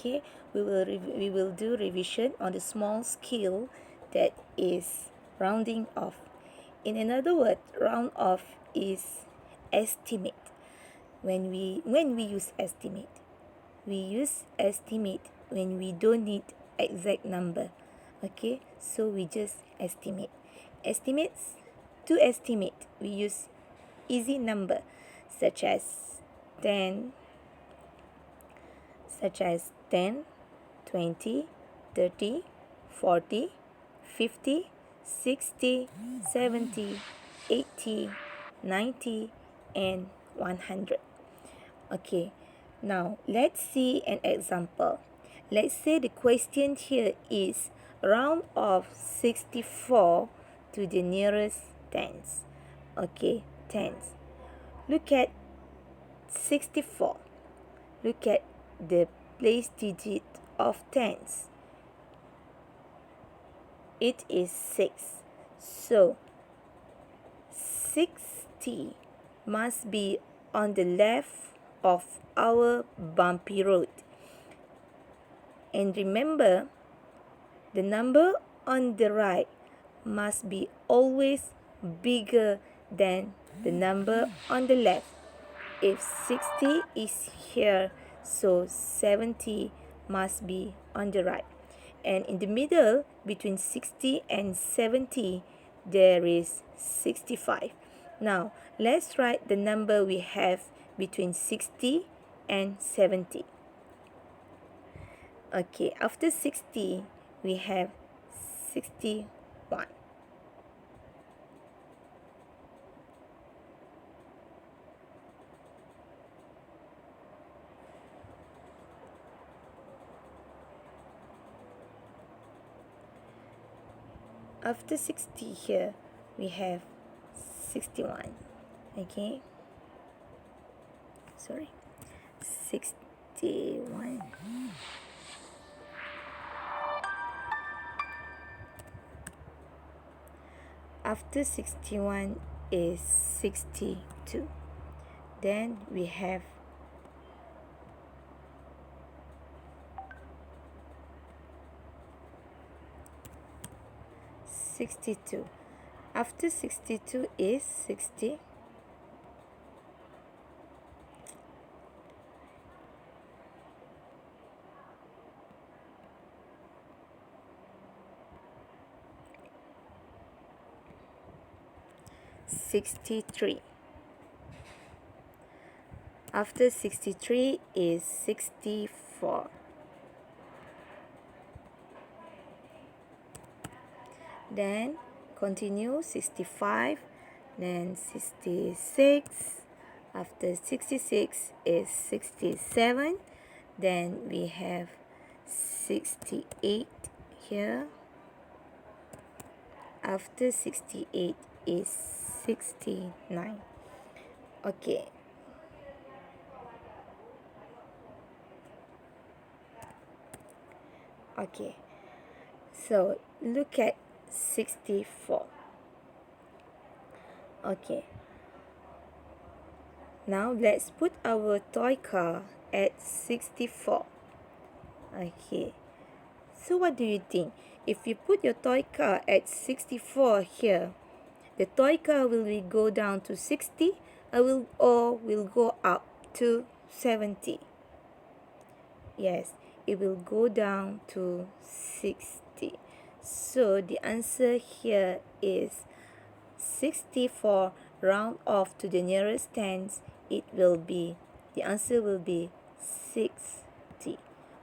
Okay, we will do revision on the small scale, that is rounding off. In another word, round off is estimate. When we use estimate, we use estimate when we don't need exact number. Okay, so we just estimate. Estimates, to estimate, we use easy number such as 10, such as 10, 20, 30, 40, 50, 60, 70, 80, 90, and 100. Okay, now let's see an example. Let's say the question here is round off 64 to the nearest tens. Okay, tens. Look at 64. Look at the place digit of tens. It is 6. So 60 must be on the left of our bumpy road. And remember, the number on the right must be always bigger than the number on the left. If 60 is here, so 70 must be on the right. And in the middle, between 60 and 70, there is 65. Now, let's write the number we have between 60 and 70. Okay, after 60, we have 61. After 60 here, we have 61. Okay, sorry, 61. After 61 is 62. Then we have 62. After 62 is 60. $63. After 63 is 64. Then continue 65, then 66. After 66 is 67. Then we have 68 here. After 68 is 69. Okay. Okay. So look at 64. Okay. Now let's put our toy car at 64. Okay. So what do you think? If you put your toy car at 64 here, the toy car will go down to 60 or will go up to 70? Yes, it will go down to 60. So the answer here is 64. Round off to the nearest tens, the answer will be 60.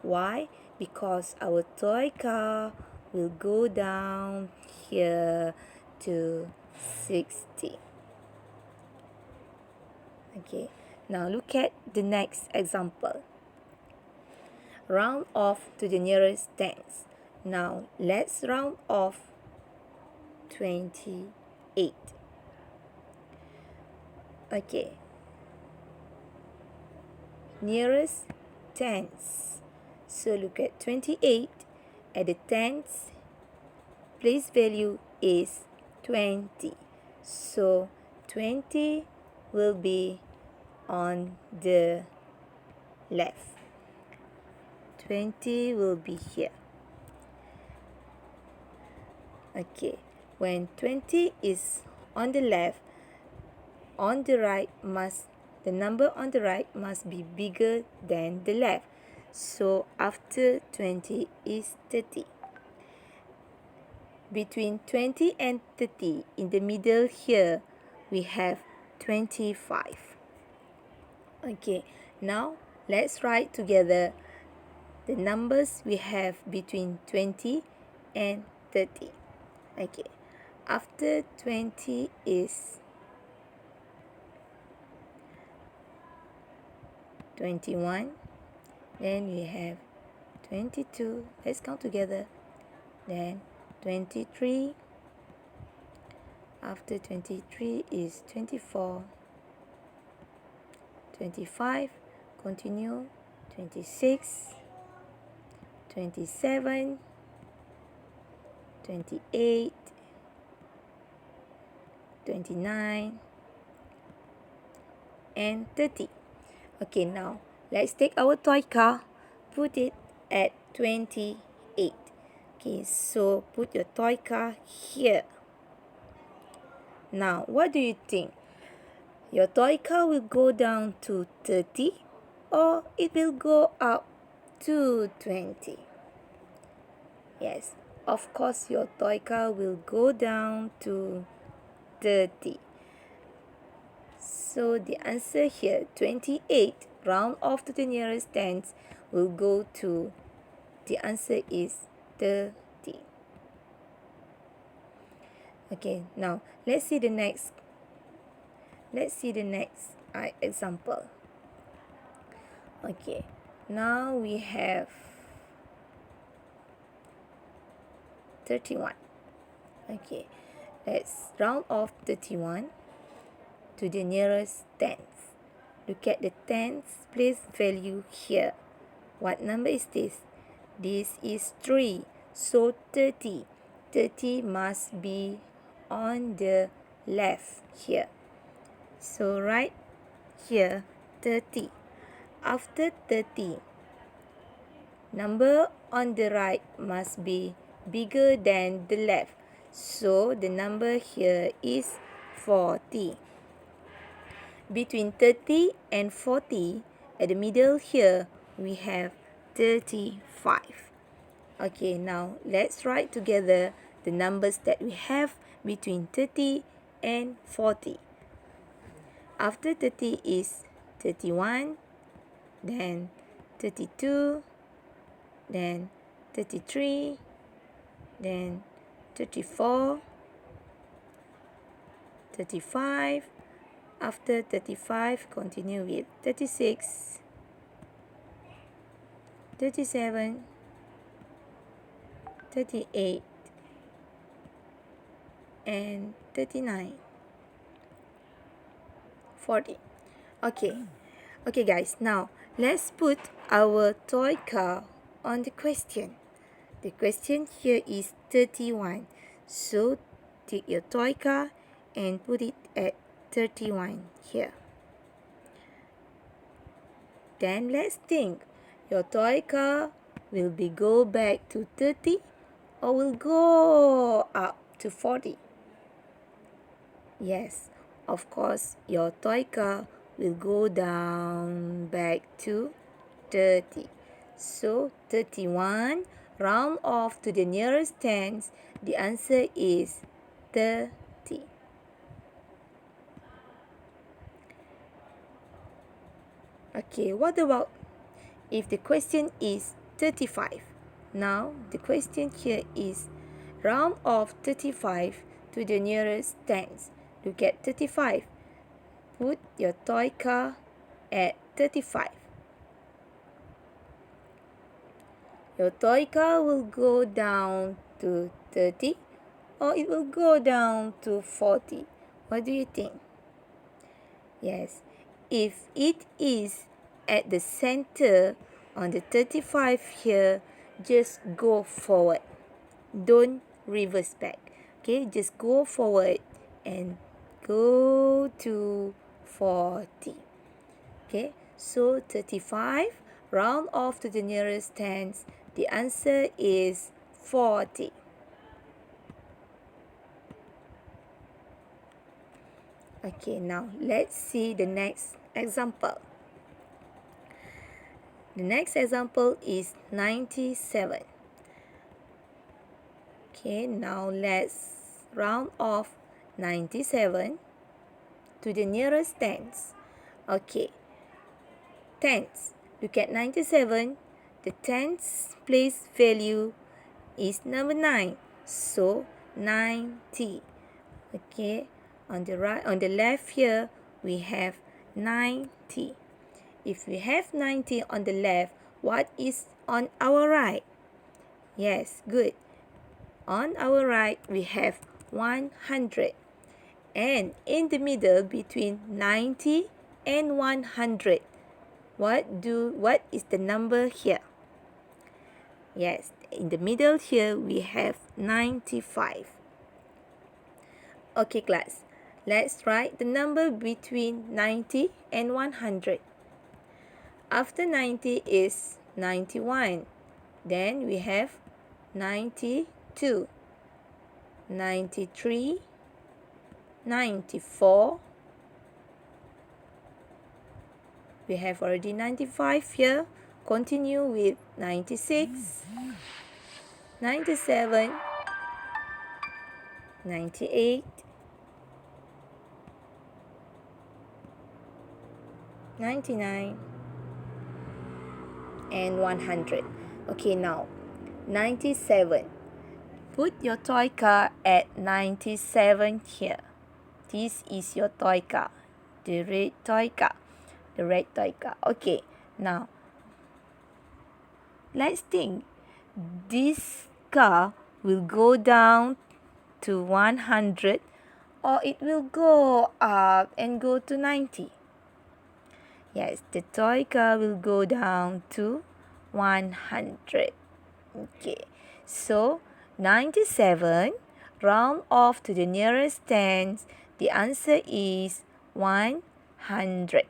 Why? Because our toy car will go down here to 60. Okay, now look at the next example. Round off to the nearest tens. Now let's round off 28. Okay, nearest tens. So look at 28. At the tens, place value is 20. So 20 will be on the left. 20 will be here. Okay, when 20 is on the left, on the right the number on the right must be bigger than the left. So after 20 is 30. Between 20 and 30, in the middle here, we have 25. Okay, now let's write together the numbers we have between 20 and 30. Okay, after 20 is 21, then we have 22, let's count together, then 23, after 23 is 24, 25, continue, 26, 27, 28, 29, and 30. Okay, now let's take our toy car, put it at 28. Okay, so put your toy car here. Now, what do you think? Your toy car will go down to 30 or it will go up to 20? Yes, of course your toy car will go down to 30. So the answer here, 28, round off to the nearest tens, will go to, the answer is 30. Okay, now let's see the next example. Okay, now we have 31. Okay, let's round off 31 to the nearest tens. Look at the tens place value here. What number is this? This is 3. So 30. 30 must be on the left here. So right here 30. After 30, number on the right must be bigger than the left. So the number here is 40. Between 30 and 40, at the middle here, we have 35. Okay, now let's write together the numbers that we have between 30 and 40. After 30 is 31, then 32, then 33, then 34, 35. After 35, continue with 36, 37, 38, and 39, 40. Okay guys, now let's put our toy car on the question. The question here is 31. So take your toy car and put it at 31 here. Then let's think, your toy car will be go back to 30 or will go up to 40? Yes, of course, your toy car will go down back to 30. So 31, round off to the nearest tens, the answer is 30. Okay, what about if the question is 35? Now, the question here is round off 35 to the nearest tens. Look at 35. Put your toy car at 35. Your toy car will go down to 30 or it will go down to 40. What do you think? Yes, if it is at the center on the 35 here, just go forward. Don't reverse back. Okay, just go forward and go to 40. Okay, so 35, round off to the nearest tens. The answer is 40. Okay, now let's see the next example. The next example is 97. Okay, now let's round off 97 to the nearest tens. Okay, tens. Look at 97. The tens place value is number 9. So 90. Okay, on the left here we have 90. If we have 90 on the left, what is on our right? Yes, good. On our right we have 100. And in the middle between 90 and 100, what is the number here? Yes, in the middle here we have 95. Okay class, let's write the number between 90 and 100. After 90 is 91. Then we have 92, 93, 94. We have already 95 here. Continue with 96, 97, 98, 99, and 100. Okay, now 97. Put your toy car at 97 here. This is your toy car, the red toy car. The red toy car. Okay, now let's think. This car will go down to 100 or it will go up and go to 90. Yes, the toy car will go down to 100. Okay, so 97, round off to the nearest tens. The answer is 100.